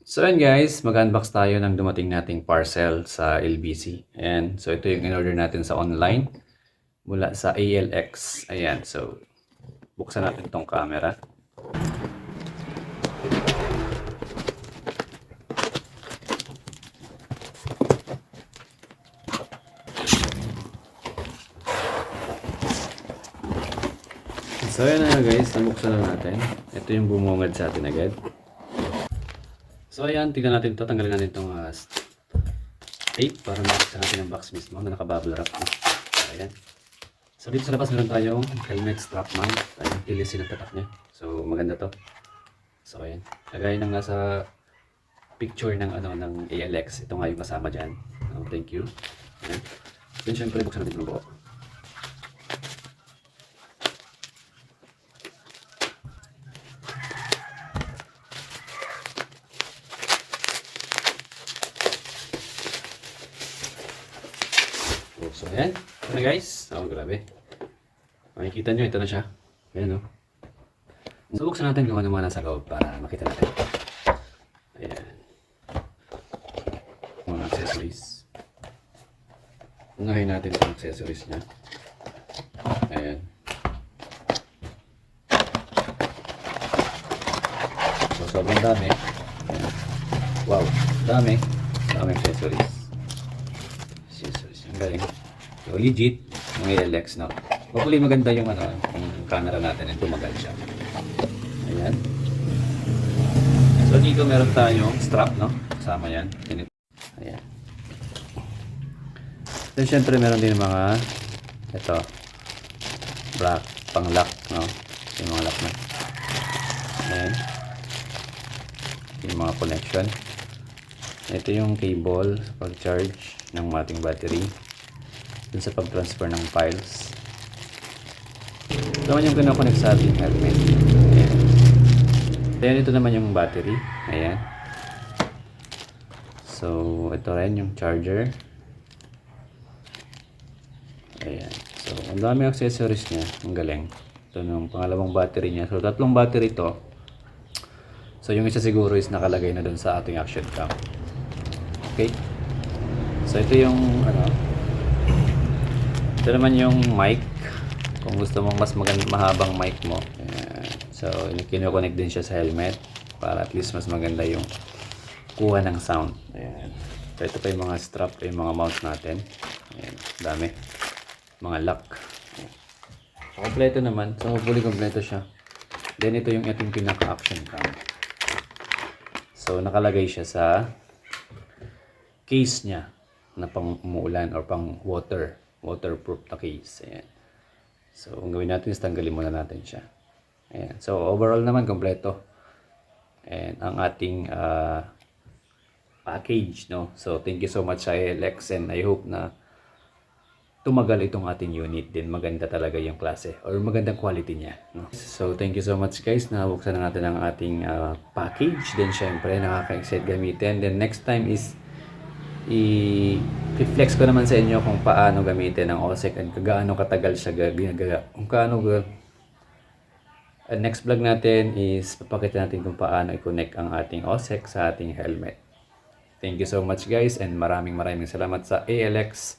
So ayan guys, mag-unbox tayo ng dumating nating parcel sa LBC. Ayan, so ito yung in-order natin sa online mula sa ALX. Ayan, so buksan natin itong camera. So ayan na guys, nabuksan na natin. Ito yung bumungad sa atin agad. So ayan, tignan natin ito. Tanggalin natin itong tape para makita natin ang box mismo na naka-bubble wrap. Ayan. So dito sa labas meron tayong helmet strap mount. Ayan, tilisin ang tatak niya. So maganda to. So ayan, kagaya ng nasa picture ng ng ALX. Ito nga yung kasama diyan. Thank you. Ayan. Then syempre buksan natin yung buo. So ayan, ito na guys. Grabe. Makikita nyo, ito na siya. Ayan o. So buksan natin kung ano man nasa loob para makita natin. Ayan. Mga accessories. Unahin natin itong accessories niya. Ayan. So sobrang dami. Ayan. Wow, dami. Dami accessories. Accessories. Ang galing. So legit, mga ALX, no? Hopefully maganda yung yung camera natin and tumagal siya. Ayan. So dito meron tayong strap, no? Kasama yan. Ayan. Then syempre meron din mga ito black pang lock, no? Yung mga lock na. Ayan. Yung mga connection. Ito yung cable sa pag-charge ng ating battery. Dun sa pag-transfer ng files. Ito naman yung kinoconnect sa ating helmet. Ayan. Then ito naman yung battery. Ayan. So ito rin yung charger. Ayan. So ang dami accessories niya. Ang galing. Ito yung pangalawang battery niya. So tatlong battery to. So yung isa siguro is nakalagay na dun sa ating action cam. Okay. So ito yung ito naman yung mic. Kung gusto mong mas mahabang mic mo. Ayan. So, kinoconnect din siya sa helmet para at least mas maganda yung kuha ng sound. Ayan. So, ito pa yung mga strap, yung mga mount natin. Ayan. Dami. Mga lock. Ayan. So, kompleto naman. So, hopefully kompleto siya. Then, ito yung ating pinaka-action cam. So, nakalagay siya sa case niya na pang umuulan or pang waterproof na case. Ayan. So, ang gawin natin is tanggalin muna natin siya. Ayan. So, overall naman, kompleto. And ang ating package, no? So, thank you so much sa ALX and I hope na tumagal itong ating unit din. Maganda talaga yung klase or magandang quality niya, no? So, thank you so much guys. Nabuksan na natin ang ating package. Then, syempre, nakaka-excite gamitin. Then, next time is i-flex ko naman sa inyo kung paano gamitin ang OSEC and gaano katagal siya ginagawa. Kung paano next vlog natin is papakita natin kung paano i-connect ang ating OSEC sa ating helmet. Thank you so much guys and maraming salamat sa ALX